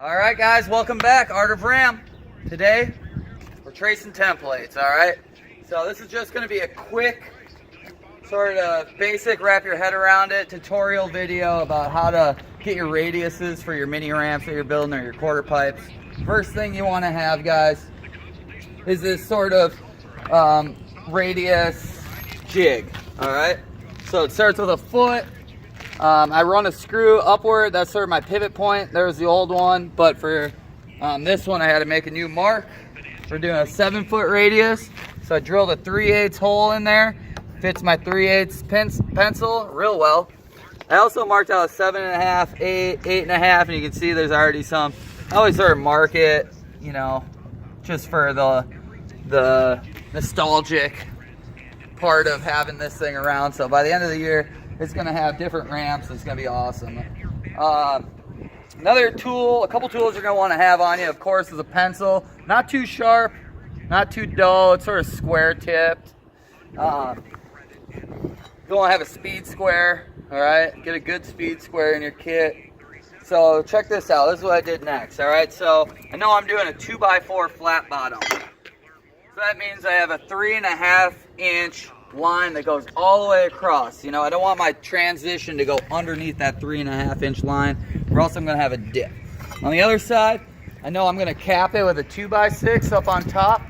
All right, guys, welcome back. Art of Ram. Today, we're tracing templates, all right? So this is just going to be a quick, sort of basic, wrap your head around it, tutorial video about how to get your radiuses for your mini ramps that you're building or your quarter pipes. First thing you want to have, guys, is this sort of radius jig, all right? So it starts with a foot. I run a screw upward. That's sort of my pivot point. There's the old one, but for this one I had to make a new mark. We're doing a 7-foot radius, so I drilled a 3/8 hole in there. Fits my 3/8 pencil real well. I also marked out a 7.5, 8, 8.5, and you can see there's already some. I always sort of mark it, you know, just for the nostalgic part of having this thing around. So by the end of the year, it's going to have different ramps. It's going to be awesome. Another tool, a couple tools you're going to want to have on you, of course, is a pencil. Not too sharp, not too dull. It's sort of square tipped. You'll want to have a speed square, all right? Get a good speed square in your kit. So check this out. This is what I did next, all right? So I know I'm doing a 2x4 flat bottom. So that means I have a 3.5-inch line that goes all the way across. You know, I don't want my transition to go underneath that 3.5-inch line, or else I'm going to have a dip. On the other side, I know I'm going to cap it with a 2x6 up on top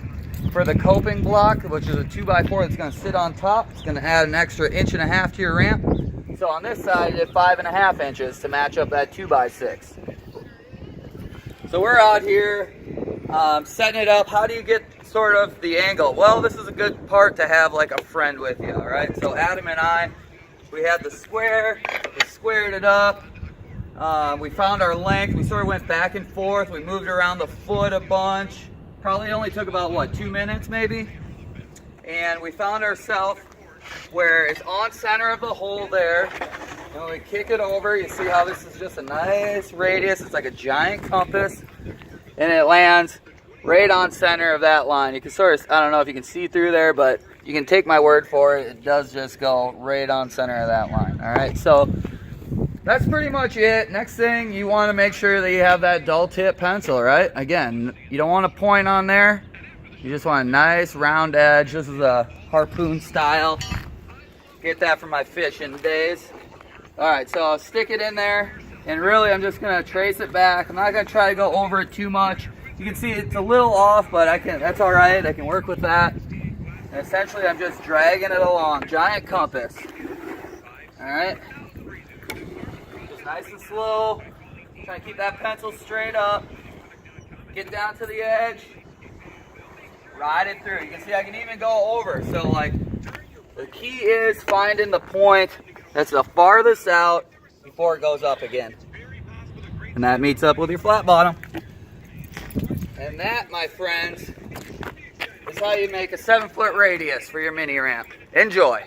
for the coping block, which is a 2x4 that's going to sit on top. It's going to add an extra 1.5 inches to your ramp. So on this side, I did 5.5 inches to match up that 2x6. So we're out here setting it up. How do you get sort of the angle? Well, this is a good part to have like a friend with you, all right? So Adam and I, we had the square, we squared it up, we found our length, we sort of went back and forth, we moved around the foot a bunch, probably only took about, what, 2 minutes maybe? And we found ourselves where it's on center of the hole there, and we kick it over. You see how this is just a nice radius, it's like a giant compass, and it lands right on center of that line. You can sort of, I don't know if you can see through there, but you can take my word for it. It does just go right on center of that line. All right, so that's pretty much it. Next thing, you want to make sure that you have that dull tip pencil, right? Again, you don't want a point on there. You just want a nice round edge. This is a harpoon style. Get that from my fishing days. All right, so I'll stick it in there, and really I'm just gonna trace it back. I'm not gonna try to go over it too much. You can see it's a little off, but that's all right. I can work with that. And essentially, I'm just dragging it along. Giant compass. All right. Just nice and slow. Try to keep that pencil straight up. Get down to the edge. Ride it through. You can see I can even go over. So, like, the key is finding the point that's the farthest out before it goes up again. And that meets up with your flat bottom. And that, my friends, is how you make a 7-foot radius for your mini ramp. Enjoy.